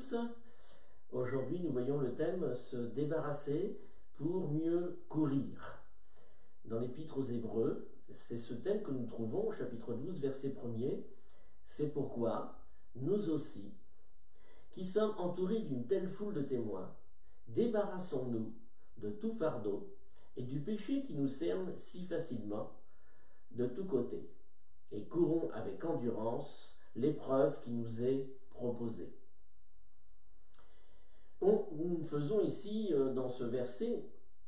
tous. Aujourd'hui, nous voyons le thème se débarrasser pour mieux courir. Dans l'Épître aux Hébreux, c'est ce thème que nous trouvons au chapitre 12, verset 1er. C'est pourquoi nous aussi, qui sommes entourés d'une telle foule de témoins, débarrassons-nous de tout fardeau et du péché qui nous cerne si facilement de tous côtés, et courons avec endurance l'épreuve qui nous est proposée. Nous faisons ici, dans ce verset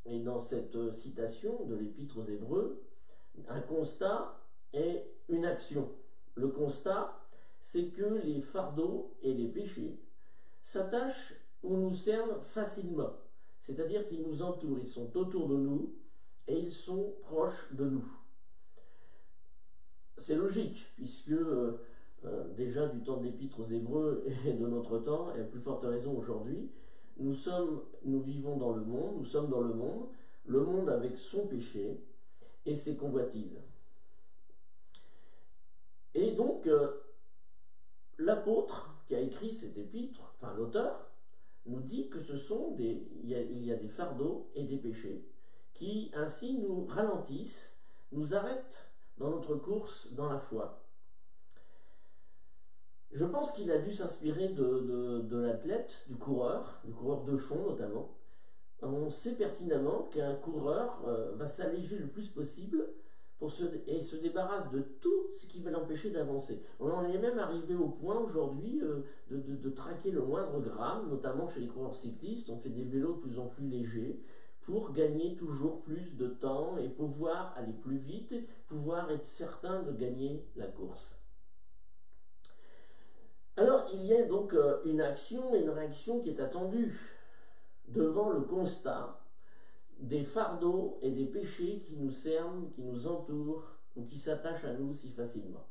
et dans cette citation de l'Épître aux Hébreux, un constat et une action. Le constat, c'est que les fardeaux et les péchés s'attachent ou nous cernent facilement, c'est-à-dire qu'ils nous entourent, ils sont autour de nous et ils sont proches de nous. C'est logique, puisque déjà du temps de l'Épître aux Hébreux et de notre temps, et à plus forte raison aujourd'hui, nous vivons dans le monde, nous sommes dans le monde avec son péché et ses convoitises. Et donc, l'apôtre qui a écrit cet épître, enfin l'auteur, nous dit que il y a des fardeaux et des péchés qui ainsi nous ralentissent, nous arrêtent dans notre course dans la foi. Je pense qu'il a dû s'inspirer de l'athlète, du coureur de fond notamment. On sait pertinemment qu'un coureur va s'alléger le plus possible et se débarrasse de tout ce qui va l'empêcher d'avancer. On en est même arrivé au point aujourd'hui de traquer le moindre gramme, notamment chez les coureurs cyclistes. On fait des vélos de plus en plus légers pour gagner toujours plus de temps et pouvoir aller plus vite, pouvoir être certain de gagner la course. Alors, il y a donc une action et une réaction qui est attendue devant le constat des fardeaux et des péchés qui nous cernent, qui nous entourent ou qui s'attachent à nous si facilement.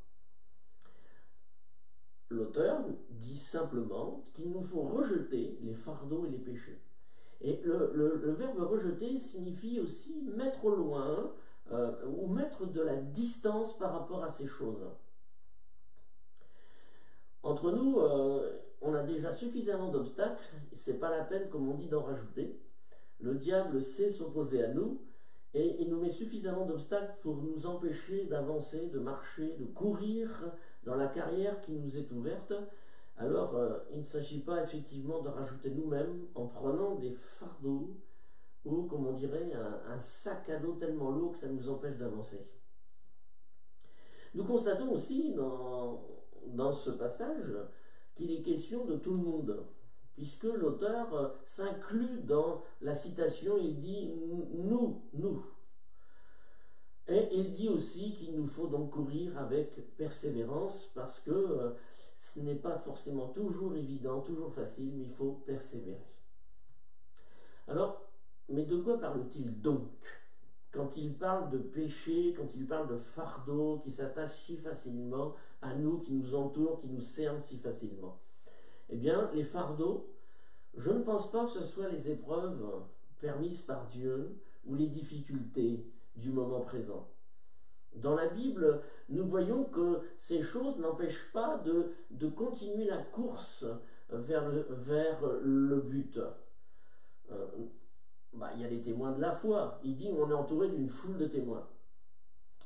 L'auteur dit simplement qu'il nous faut rejeter les fardeaux et les péchés. Et le verbe rejeter signifie aussi mettre au loin ou mettre de la distance par rapport à ces choses. Entre nous, on a déjà suffisamment d'obstacles, c'est pas la peine, comme on dit, d'en rajouter. Le diable sait s'opposer à nous et il nous met suffisamment d'obstacles pour nous empêcher d'avancer, de marcher, de courir dans la carrière qui nous est ouverte. Alors, il ne s'agit pas effectivement de rajouter nous-mêmes en prenant des fardeaux ou, comme on dirait, un sac à dos tellement lourd que ça nous empêche d'avancer. Nous constatons aussi dans ce passage qu'il est question de tout le monde, puisque l'auteur s'inclut dans la citation, il dit « nous ». Et il dit aussi qu'il nous faut donc courir avec persévérance, parce que ce n'est pas forcément toujours évident, toujours facile, mais il faut persévérer. Alors, mais de quoi parle-t-il donc ? Quand il parle de péché, quand il parle de fardeau qui s'attache si facilement à nous, qui nous entoure, qui nous cerne si facilement. Eh bien, les fardeaux, je ne pense pas que ce soit les épreuves permises par Dieu ou les difficultés du moment présent. Dans la Bible, nous voyons que ces choses n'empêchent pas de continuer la course vers le but. Il y a les témoins de la foi. Il dit qu'on est entouré d'une foule de témoins.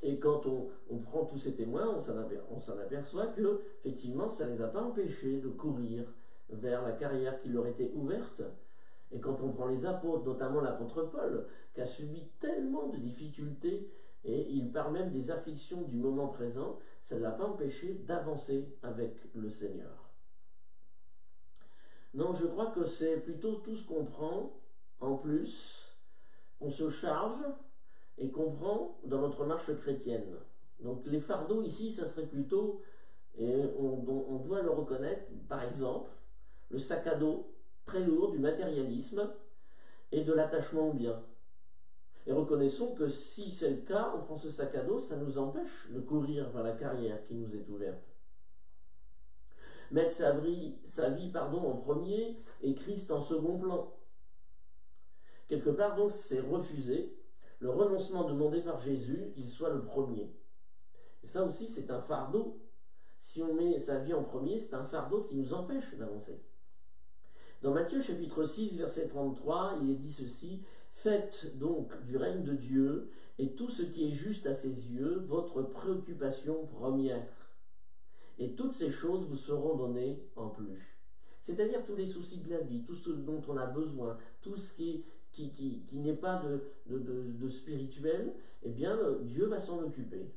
Et quand on prend tous ces témoins, on s'en aperçoit que, effectivement, ça ne les a pas empêchés de courir vers la carrière qui leur était ouverte. Et quand on prend les apôtres, notamment l'apôtre Paul, qui a subi tellement de difficultés, et il parle même des afflictions du moment présent, ça ne l'a pas empêché d'avancer avec le Seigneur. Non, je crois que c'est plutôt tout ce qu'on prend en plus, on se charge et qu'on prend dans notre marche chrétienne. Donc les fardeaux ici, ça serait plutôt, et on doit le reconnaître, par exemple, le sac à dos très lourd du matérialisme et de l'attachement au bien. Et reconnaissons que si c'est le cas, on prend ce sac à dos, ça nous empêche de courir vers la carrière qui nous est ouverte. Mettre sa vie en premier et Christ en second plan. Quelque part, donc, c'est refuser le renoncement demandé par Jésus, qu'il soit le premier. Et ça aussi, c'est un fardeau. Si on met sa vie en premier, c'est un fardeau qui nous empêche d'avancer. Dans Matthieu chapitre 6, verset 33, il est dit ceci: faites donc du règne de Dieu et tout ce qui est juste à ses yeux votre préoccupation première. Et toutes ces choses vous seront données en plus. C'est-à-dire tous les soucis de la vie, tout ce dont on a besoin, tout ce qui n'est pas de spirituel, eh bien Dieu va s'en occuper.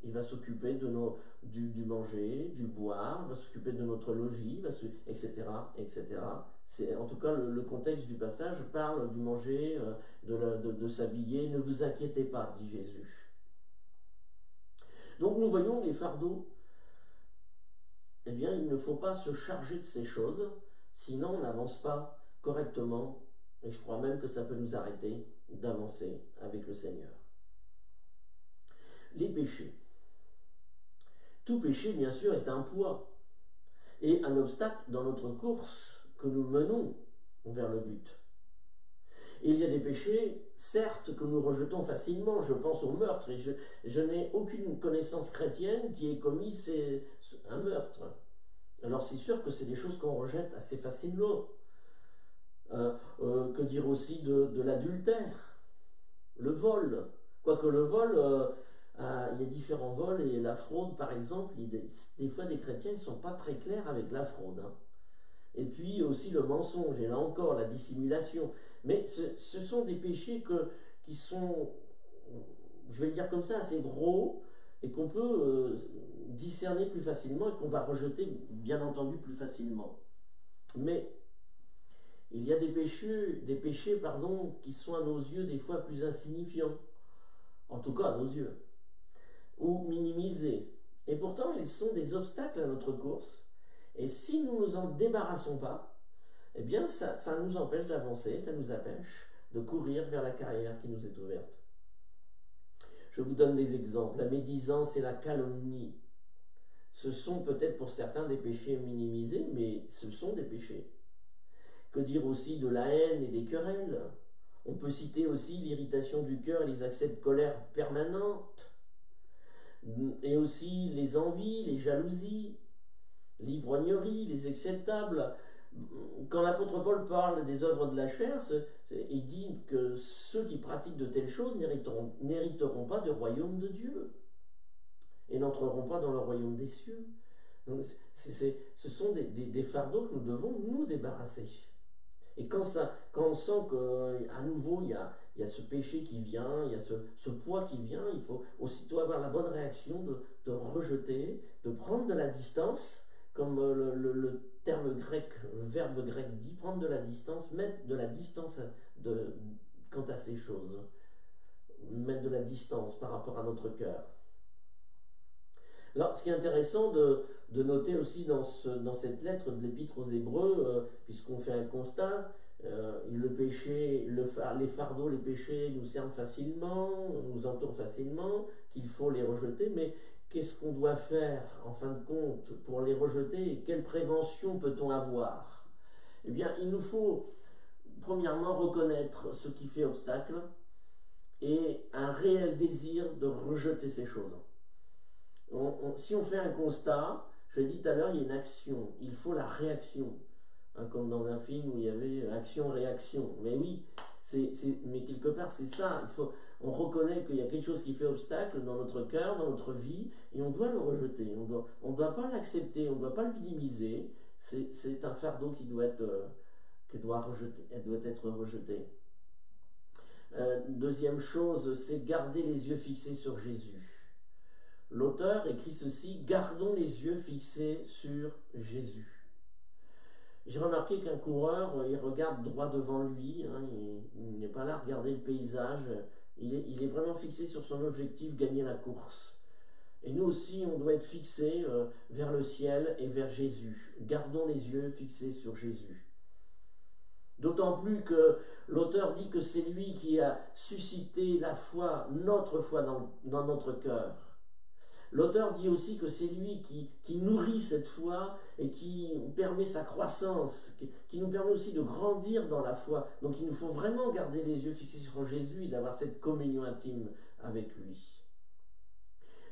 Il va s'occuper du manger, du boire, il va s'occuper de notre logis, etc., etc. En tout cas, le contexte du passage parle du manger, de s'habiller. Ne vous inquiétez pas, dit Jésus. Donc nous voyons les fardeaux. Eh bien, il ne faut pas se charger de ces choses, sinon on n'avance pas correctement. Et je crois même que ça peut nous arrêter d'avancer avec le Seigneur. Les péchés. Tout péché, bien sûr, est un poids et un obstacle dans notre course que nous menons vers le but. Et il y a des péchés, certes, que nous rejetons facilement. Je pense au meurtre, et je n'ai aucune connaissance chrétienne qui ait commis un meurtre. Alors c'est sûr que c'est des choses qu'on rejette assez facilement. Que dire aussi de l'adultère, le vol. Quoique le vol... il y a différents vols et la fraude, par exemple, des fois des chrétiens ne sont pas très clairs avec la fraude. Hein. Et puis aussi le mensonge, et là encore la dissimulation. Mais ce sont des péchés qui sont, je vais le dire comme ça, assez gros et qu'on peut discerner plus facilement et qu'on va rejeter, bien entendu, plus facilement. Mais il y a des péchés, qui sont à nos yeux des fois plus insignifiants. En tout cas à nos yeux. Ou minimisés. Et pourtant, ils sont des obstacles à notre course. Et si nous ne nous en débarrassons pas, eh bien, ça nous empêche d'avancer, ça nous empêche de courir vers la carrière qui nous est ouverte. Je vous donne des exemples. La médisance et la calomnie. Ce sont peut-être pour certains des péchés minimisés, mais ce sont des péchés. Que dire aussi de la haine et des querelles? On peut citer aussi l'irritation du cœur et les accès de colère permanentes. Et aussi les envies, les jalousies, l'ivrognerie, les excès de table. Quand l'apôtre Paul parle des œuvres de la chair, il dit que ceux qui pratiquent de telles choses n'hériteront pas du royaume de Dieu et n'entreront pas dans le royaume des cieux. Donc, ce sont des fardeaux que nous devons nous débarrasser. Et quand on sent qu'à nouveau il y a ce péché qui vient, il y a ce poids qui vient, il faut aussitôt avoir la bonne réaction de rejeter, de prendre de la distance, comme le terme grec, le verbe grec dit, prendre de la distance, mettre de la distance quant à ces choses, mettre de la distance par rapport à notre cœur. Alors, ce qui est intéressant de noter aussi dans cette lettre de l'Épître aux Hébreux, puisqu'on fait un constat, le péché, les fardeaux, les péchés nous cernent facilement, nous entourent facilement, qu'il faut les rejeter, mais qu'est-ce qu'on doit faire en fin de compte pour les rejeter et quelle prévention peut-on avoir? Eh bien, il nous faut premièrement reconnaître ce qui fait obstacle et un réel désir de rejeter ces choses. Si on fait un constat, je l'ai dit tout à l'heure, il y a une action, il faut la réaction. Hein, comme dans un film où il y avait action-réaction. Mais oui, mais quelque part c'est ça, on reconnaît qu'il y a quelque chose qui fait obstacle dans notre cœur, dans notre vie, et on doit le rejeter. On ne doit pas l'accepter, on ne doit pas le minimiser. C'est un fardeau qui doit être rejeté. Deuxième chose, c'est garder les yeux fixés sur Jésus. L'auteur écrit ceci: gardons les yeux fixés sur Jésus. J'ai remarqué qu'un coureur, il regarde droit devant lui, hein, il n'est pas là à regarder le paysage, il est vraiment fixé sur son objectif, gagner la course. Et nous aussi, on doit être fixé vers le ciel et vers Jésus. Gardons les yeux fixés sur Jésus. D'autant plus que l'auteur dit que c'est lui qui a suscité la foi, notre foi dans notre cœur. L'auteur dit aussi que c'est lui qui nourrit cette foi et qui permet sa croissance, qui nous permet aussi de grandir dans la foi. Donc il nous faut vraiment garder les yeux fixés sur Jésus et d'avoir cette communion intime avec lui.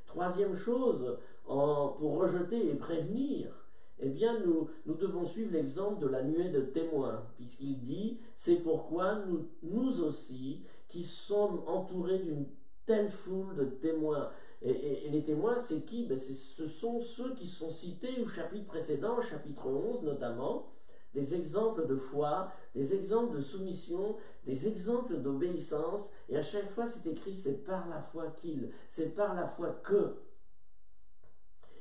Troisième chose, pour rejeter et prévenir, Eh bien, nous devons suivre l'exemple de la nuée de témoins, puisqu'il dit, c'est pourquoi nous aussi, qui sommes entourés d'une telle foule de témoins. Et les témoins, c'est qui? Ce sont ceux qui sont cités au chapitre précédent, au chapitre 11 notamment, des exemples de foi, des exemples de soumission, des exemples d'obéissance, et à chaque fois c'est écrit, c'est par la foi qu'ils, c'est par la foi que.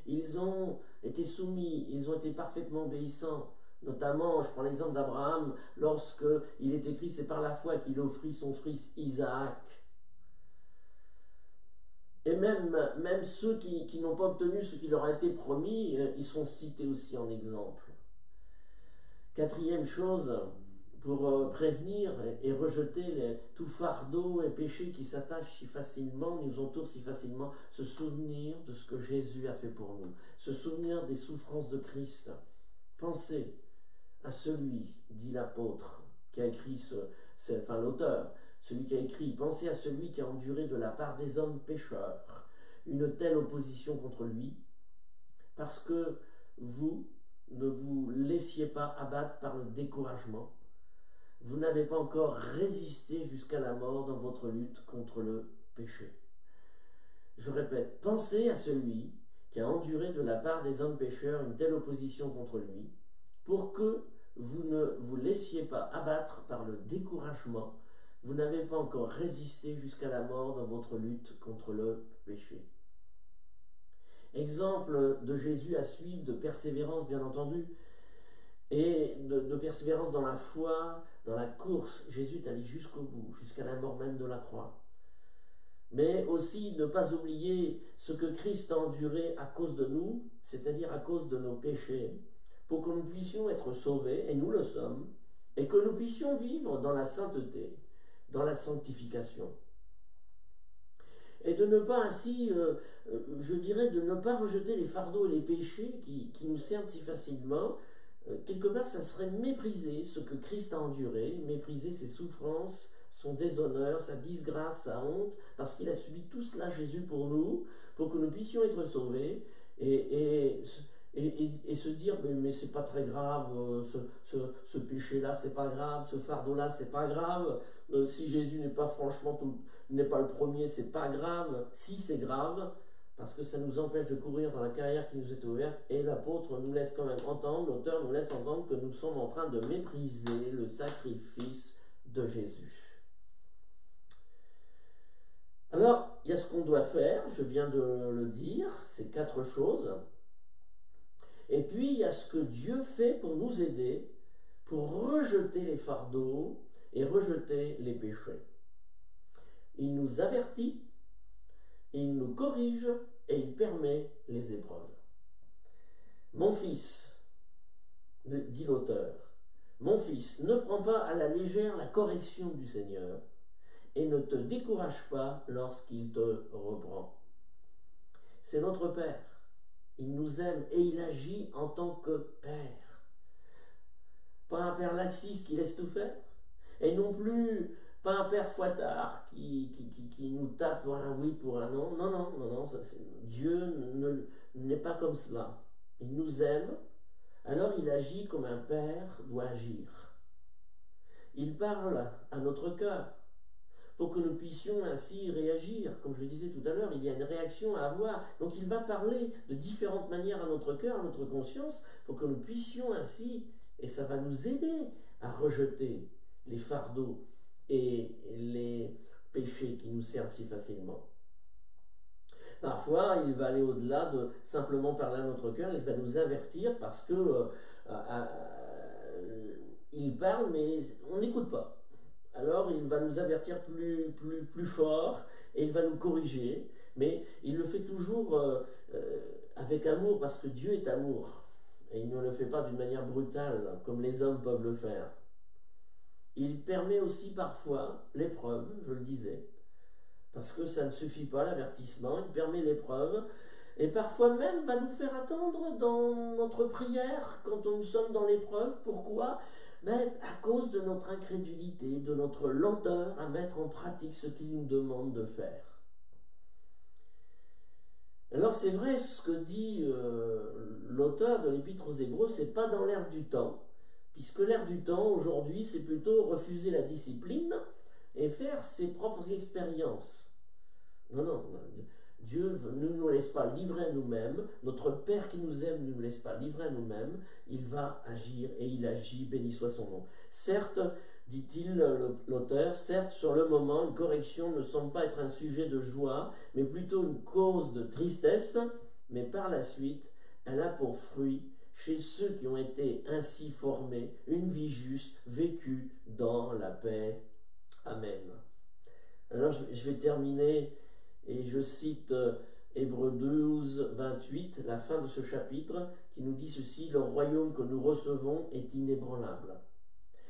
Ils ont été soumis, ils ont été parfaitement obéissants. Notamment, je prends l'exemple d'Abraham, lorsque il est écrit, c'est par la foi qu'il offrit son fils Isaac. Et même ceux qui n'ont pas obtenu ce qui leur a été promis, ils sont cités aussi en exemple. Quatrième chose, pour prévenir et rejeter tout fardeau et péché qui s'attachent si facilement, nous entourent si facilement, se souvenir de ce que Jésus a fait pour nous, se souvenir des souffrances de Christ. Pensez à celui, dit l'apôtre, qui a écrit, l'auteur, celui qui a écrit, pensez à celui qui a enduré de la part des hommes pécheurs une telle opposition contre lui, parce que vous ne vous laissiez pas abattre par le découragement. Vous n'avez pas encore résisté jusqu'à la mort dans votre lutte contre le péché. Je répète, pensez à celui qui a enduré de la part des hommes pécheurs une telle opposition contre lui, pour que vous ne vous laissiez pas abattre par le découragement. Vous n'avez pas encore résisté jusqu'à la mort dans votre lutte contre le péché. Exemple de Jésus à suivre, de persévérance bien entendu, et de persévérance dans la foi, dans la course. Jésus est allé jusqu'au bout, jusqu'à la mort même de la croix. Mais aussi ne pas oublier ce que Christ a enduré à cause de nous, c'est-à-dire à cause de nos péchés, pour que nous puissions être sauvés, et nous le sommes, et que nous puissions vivre dans la sainteté, dans la sanctification. Et de ne pas ainsi, je dirais, de ne pas rejeter les fardeaux et les péchés qui nous cernent si facilement. Quelque part, ça serait mépriser ce que Christ a enduré, mépriser ses souffrances, son déshonneur, sa disgrâce, sa honte, parce qu'il a subi tout cela, Jésus, pour nous, pour que nous puissions être sauvés, et se dire, mais c'est pas très grave, ce péché-là, c'est pas grave, ce fardeau-là, c'est pas grave, si Jésus n'est pas n'est pas le premier, c'est pas grave. Si, c'est grave, parce que ça nous empêche de courir dans la carrière qui nous est ouverte, et l'apôtre nous laisse quand même entendre, l'auteur nous laisse entendre que nous sommes en train de mépriser le sacrifice de Jésus. Alors, il y a ce qu'on doit faire, je viens de le dire, ces 4 choses. Et puis, il y a ce que Dieu fait pour nous aider, pour rejeter les fardeaux et rejeter les péchés. Il nous avertit, il nous corrige et il permet les épreuves. Mon fils, dit l'auteur, mon fils, ne prends pas à la légère la correction du Seigneur et ne te décourage pas lorsqu'il te reprend. C'est notre Père. Il nous aime et il agit en tant que Père. Pas un Père laxiste qui laisse tout faire, et non plus pas un Père fouettard qui nous tape pour un oui, pour un non. Non. Dieu n'est pas comme cela. Il nous aime, alors il agit comme un Père doit agir. Il parle à notre cœur pour que nous puissions ainsi réagir. Comme je le disais tout à l'heure, il y a une réaction à avoir. Donc il va parler de différentes manières à notre cœur, à notre conscience, pour que nous puissions ainsi, et ça va nous aider à rejeter les fardeaux et les péchés qui nous servent si facilement. Parfois, il va aller au-delà de simplement parler à notre cœur, il va nous avertir parce que il parle, mais on n'écoute pas. Alors, il va nous avertir plus fort et il va nous corriger, mais il le fait toujours avec amour parce que Dieu est amour. Et il ne le fait pas d'une manière brutale comme les hommes peuvent le faire. Il permet aussi parfois l'épreuve, je le disais, parce que ça ne suffit pas l'avertissement, il permet l'épreuve, et parfois même va nous faire attendre dans notre prière quand nous sommes dans l'épreuve. Pourquoi ? À cause de notre incrédulité, de notre lenteur à mettre en pratique ce qu'il nous demande de faire. Alors c'est vrai, ce que dit l'auteur de l'Épître aux Hébreux, c'est pas dans l'air du temps, puisque l'air du temps aujourd'hui, c'est plutôt refuser la discipline et faire ses propres expériences. Non, non, Dieu ne nous laisse pas livrer à nous-mêmes, notre Père qui nous aime ne nous laisse pas livrer à nous-mêmes, il va agir et il agit, béni soit son nom. Certes, dit-il l'auteur, certes sur le moment une correction ne semble pas être un sujet de joie, mais plutôt une cause de tristesse, mais par la suite, elle a pour fruit, chez ceux qui ont été ainsi formés, une vie juste, vécue dans la paix. Amen. Alors je vais terminer et je cite Hébreux 12, 28, la fin de ce chapitre, qui nous dit ceci: le royaume que nous recevons est inébranlable.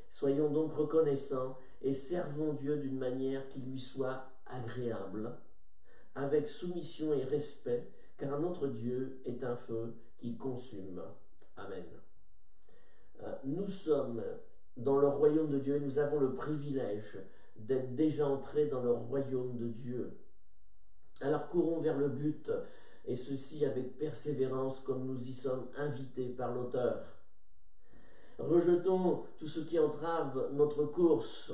Soyons donc reconnaissants et servons Dieu d'une manière qui lui soit agréable, avec soumission et respect, car notre Dieu est un feu qui consume. Amen. Nous sommes dans le royaume de Dieu et nous avons le privilège d'être déjà entrés dans le royaume de Dieu. Alors courons vers le but, et ceci avec persévérance comme nous y sommes invités par l'auteur. Rejetons tout ce qui entrave notre course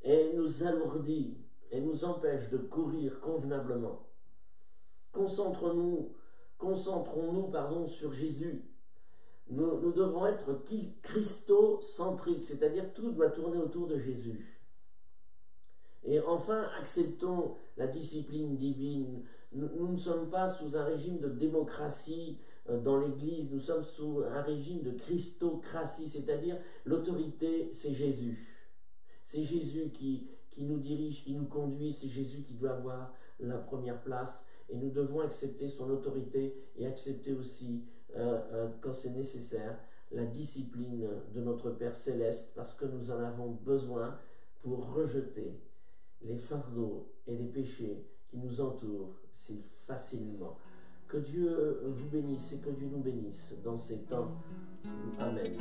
et nous alourdit et nous empêche de courir convenablement. Concentrons-nous sur Jésus. Nous devons être christocentriques, c'est-à-dire tout doit tourner autour de Jésus. Et enfin, acceptons la discipline divine. Nous ne sommes pas sous un régime de démocratie dans l'Église, nous sommes sous un régime de christocratie, c'est-à-dire l'autorité, c'est Jésus. C'est Jésus qui nous dirige, qui nous conduit, c'est Jésus qui doit avoir la première place. Et nous devons accepter son autorité et accepter aussi, quand c'est nécessaire, la discipline de notre Père Céleste, parce que nous en avons besoin pour rejeter les fardeaux et les péchés qui nous entourent si facilement. Que Dieu vous bénisse et que Dieu nous bénisse dans ces temps. Amen.